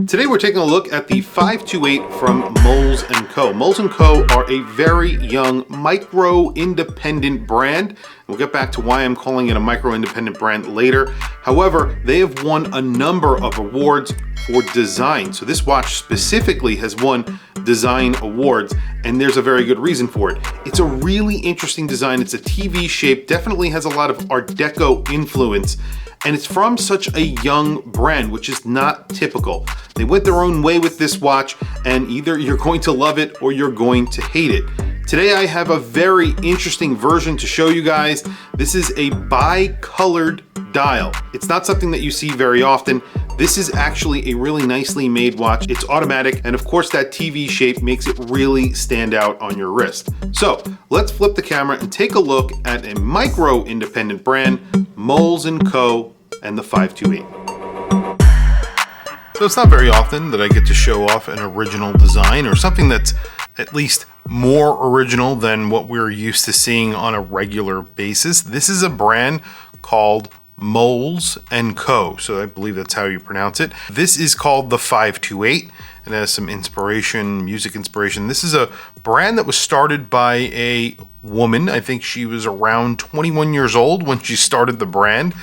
Today we're taking a look at the 528 from MÖELS & Co. MÖELS & Co. are a very young micro-independent brand. We'll get back to why I'm calling it a micro-independent brand later. However, they have won a number of awards for design. So this watch specifically has won design awards, and there's a very good reason for it. It's a really interesting design. It's a TV shape, definitely has a lot of Art Deco influence, and it's from such a young brand, which is not typical. They went their own way with this watch, and either you're going to love it or you're going to hate it. Today I have a very interesting version to show you guys. This is a bi-colored dial. It's not something that you see very often. This is actually a really nicely made watch. It's automatic, and of course that TV shape makes it really stand out on your wrist. So let's flip the camera and take a look at a micro-independent brand, MÖELS & Co. and the 528. So it's not very often that I get to show off an original design or something that's at least more original than what we're used to seeing on a regular basis. This is a brand called MÖELS & Co. So I believe that's how you pronounce it. This is called the 528. It has some inspiration, music inspiration. This is a brand that was started by a woman. I think she was around 21 years old when she started the brand,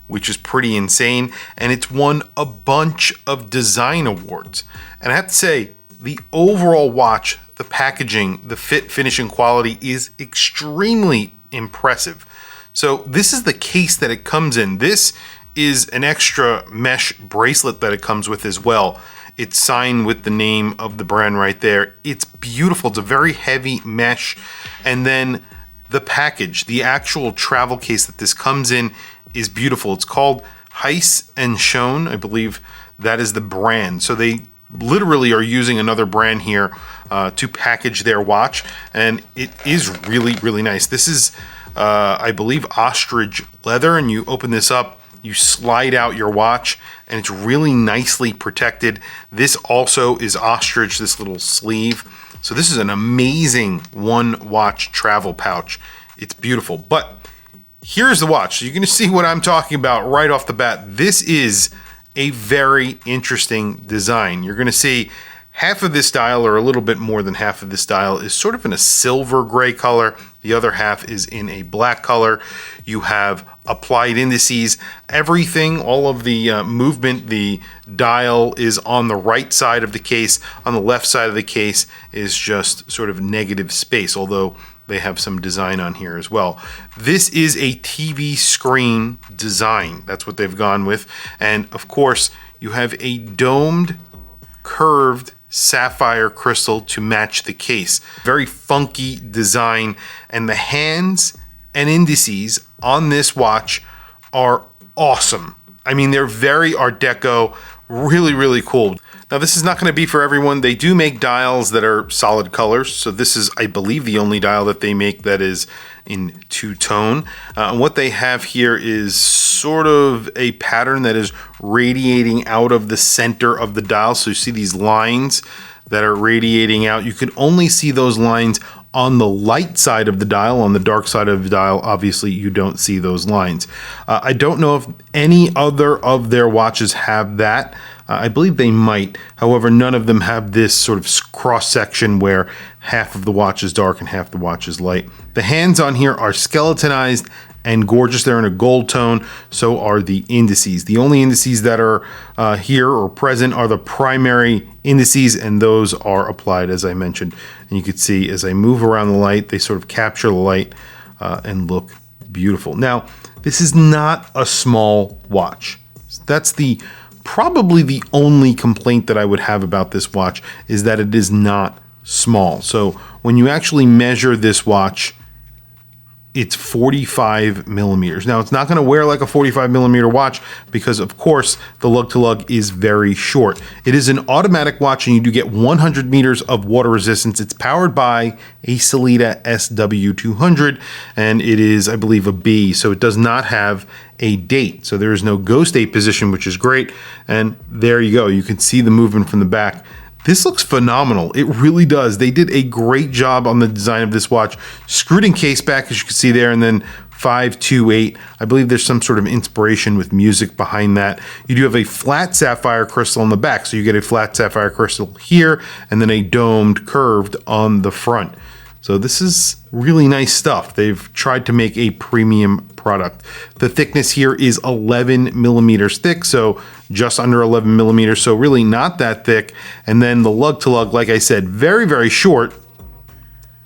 which is pretty insane. And it's won a bunch of design awards. And I have to say, the overall watch, the packaging, the fit, finish, and quality is extremely impressive. So this is the case that it comes in. This is an extra mesh bracelet that it comes with as well. It's signed with the name of the brand right there. It's beautiful. It's a very heavy mesh. And then the package, the actual travel case that this comes in is beautiful. It's called Heiss and Schoen. I believe that is the brand. So they literally are using another brand here to package their watch. And it is really, really nice. This is I believe ostrich leather, and you open this up, you slide out your watch, and it's really nicely protected. This also is ostrich, this little sleeve. So this is an amazing one watch travel pouch. It's beautiful. But here's the watch. So you're going to see what I'm talking about right off the bat. This is a very interesting design. You're going to see half of this dial, or a little bit more than half of this dial, is sort of in a silver gray color. The other half is in a black color. You have applied indices. Everything, all of the movement, the dial is on the right side of the case. On the left side of the case is just sort of negative space, although they have some design on here as well. This is a TV screen design. That's what they've gone with. And of course, you have a domed, curved sapphire crystal to match the case. Very funky design, and the hands and indices on this watch are awesome. I mean, they're very Art Deco, really, really cool. Now, this is not going to be for everyone. They do make dials that are solid colors. So this is, I believe, the only dial that they make that is in two-tone. And what they have here is sort of a pattern that is radiating out of the center of the dial. So you see these lines that are radiating out. You can only see those lines on the light side of the dial. On the dark side of the dial, obviously, you don't see those lines. I don't know if any other of their watches have that. I believe they might. However, none of them have this sort of cross section where half of the watch is dark and half the watch is light. The hands on here are skeletonized and gorgeous. They're in a gold tone. So are the indices. The only indices that are here or present are the primary indices, and those are applied, as I mentioned. And you can see as I move around the light, they sort of capture the light and look beautiful. Now, this is not a small watch. That's probably the only complaint that I would have about this watch, is that it is not small. So when you actually measure this watch, it's 45 millimeters. Now, it's not going to wear like a 45 millimeter watch because, of course, the lug-to-lug is very short. It is an automatic watch, and you do get 100 meters of water resistance. It's powered by a Sellita SW200, and it is, I believe, a B, so it does not have a date. So there is no ghost date position, which is great. And there you go. You can see the movement from the back. This looks phenomenal. It really does. They did a great job on the design of this watch. Screwed in case back, as you can see there, and then 528. I believe there's some sort of inspiration with music behind that. You do have a flat sapphire crystal on the back, so you get a flat sapphire crystal here and then a domed curved on the front. So this is really nice stuff. They've tried to make a premium product. The thickness here is 11 millimeters thick, so just under 11 millimeters, so really not that thick. And then the lug to lug, like I said, very, very short,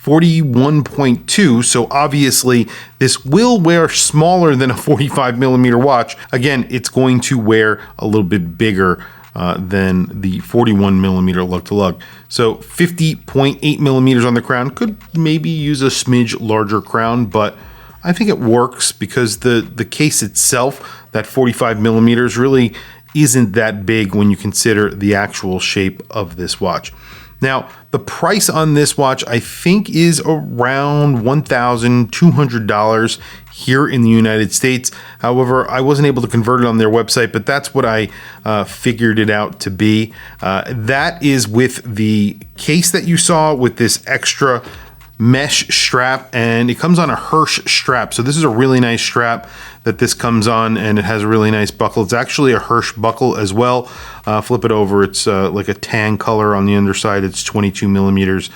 41.2, so obviously this will wear smaller than a 45 millimeter watch. Again, it's going to wear a little bit bigger than the 41 millimeter lug to lug. So 50.8 millimeters on the crown. Could maybe use a smidge larger crown, but I think it works because the case itself, that 45 millimeters, really isn't that big when you consider the actual shape of this watch. Now, the price on this watch, I think, is around $1,200 here in the United States. However, I wasn't able to convert it on their website, but that's what I figured it out to be. That is with the case that you saw with this extra mesh strap, and it comes on a Hirsch strap. So this is a really nice strap that this comes on, and it has a really nice buckle. It's actually a Hirsch buckle as well. Flip it over. It's like a tan color on the underside. It's 22 millimeters.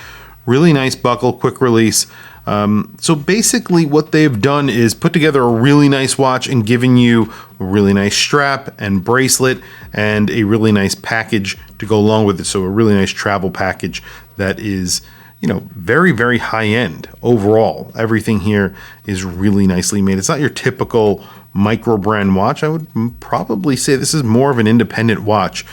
Really nice buckle, quick release. So basically what they've done is put together a really nice watch and given you a really nice strap and bracelet and a really nice package to go along with it. So a really nice travel package that is, you know, very, very high end overall. Everything here is really nicely made. It's not your typical micro brand watch. I would probably say this is more of an independent watch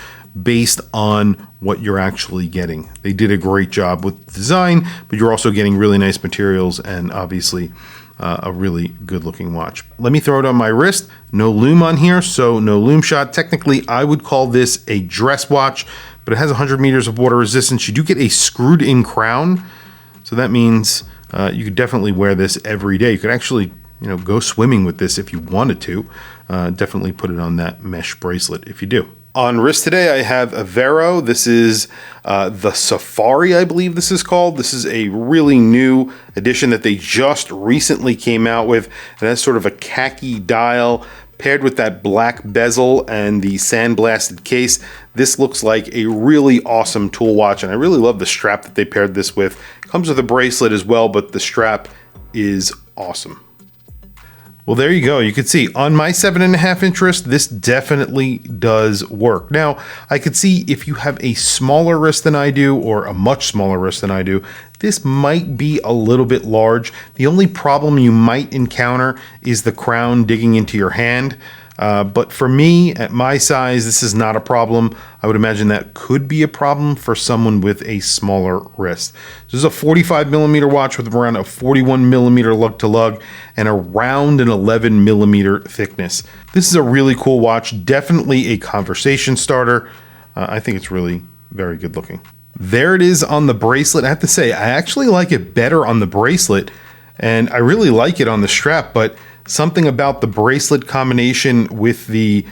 based on what you're actually getting. They did a great job with the design, but you're also getting really nice materials and obviously a really good looking watch. Let me throw it on my wrist. No lume on here, so no lume shot. Technically, I would call this a dress watch, but it has 100 meters of water resistance. You do get a screwed in crown, so that means you could definitely wear this every day. You could actually, you know, go swimming with this if you wanted to. Definitely put it on that mesh bracelet if you do. On wrist today, I have a Vero. This is the Safari, I believe this is called. This is a really new edition that they just recently came out with. It has sort of a khaki dial paired with that black bezel and the sandblasted case. This looks like a really awesome tool watch, and I really love the strap that they paired this with. It comes with a bracelet as well, but the strap is awesome. Well, there you go. You can see on my 7.5 inch wrist, this definitely does work. Now, I could see if you have a smaller wrist than I do, or a much smaller wrist than I do, this might be a little bit large. The only problem you might encounter is the crown digging into your hand. But for me, at my size, this is not a problem. I would imagine that could be a problem for someone with a smaller wrist. This is a 45 millimeter watch with around a 41 millimeter lug to lug and around an 11 millimeter thickness. This is a really cool watch, definitely a conversation starter. I think it's really very good looking. There it is on the bracelet. I have to say, I actually like it better on the bracelet, and I really like it on the strap, but something about the bracelet combination with the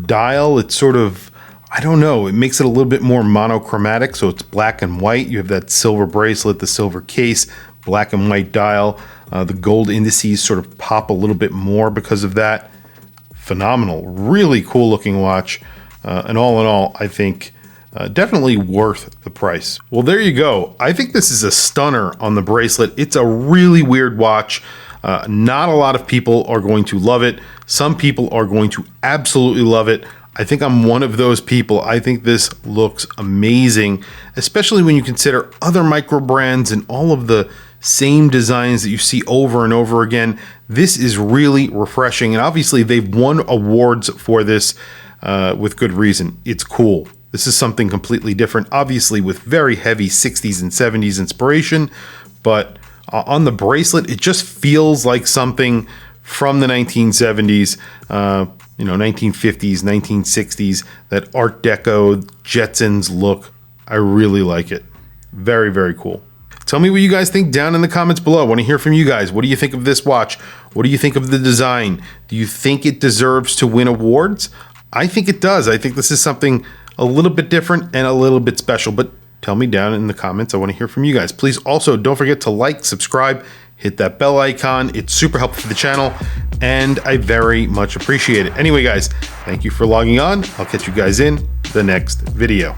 dial, it's sort of, I don't know, it makes it a little bit more monochromatic. So it's black and white. You have that silver bracelet, the silver case, black and white dial. The gold indices sort of pop a little bit more because of that. Phenomenal, really cool looking watch. And all in all, I think definitely worth the price. Well, there you go. I think this is a stunner on the bracelet. It's a really weird watch. Not a lot of people are going to love it. Some people are going to absolutely love it. I think I'm one of those people. I think this looks amazing, especially when you consider other micro brands and all of the same designs that you see over and over again. This is really refreshing, and obviously they've won awards for this with good reason. It's cool. This is something completely different, obviously with very heavy 60s and 70s inspiration, but on the bracelet, it just feels like something from the 1970s, 1950s, 1960s, that Art Deco, Jetsons look. I really like it. Very, very cool. Tell me what you guys think down in the comments below. I want to hear from you guys. What do you think of this watch? What do you think of the design? Do you think it deserves to win awards? I think it does. I think this is something a little bit different and a little bit special, but tell me down in the comments. I want to hear from you guys. Please also don't forget to like, subscribe, hit that bell icon. It's super helpful for the channel, and I very much appreciate it. Anyway, guys, thank you for logging on. I'll catch you guys in the next video.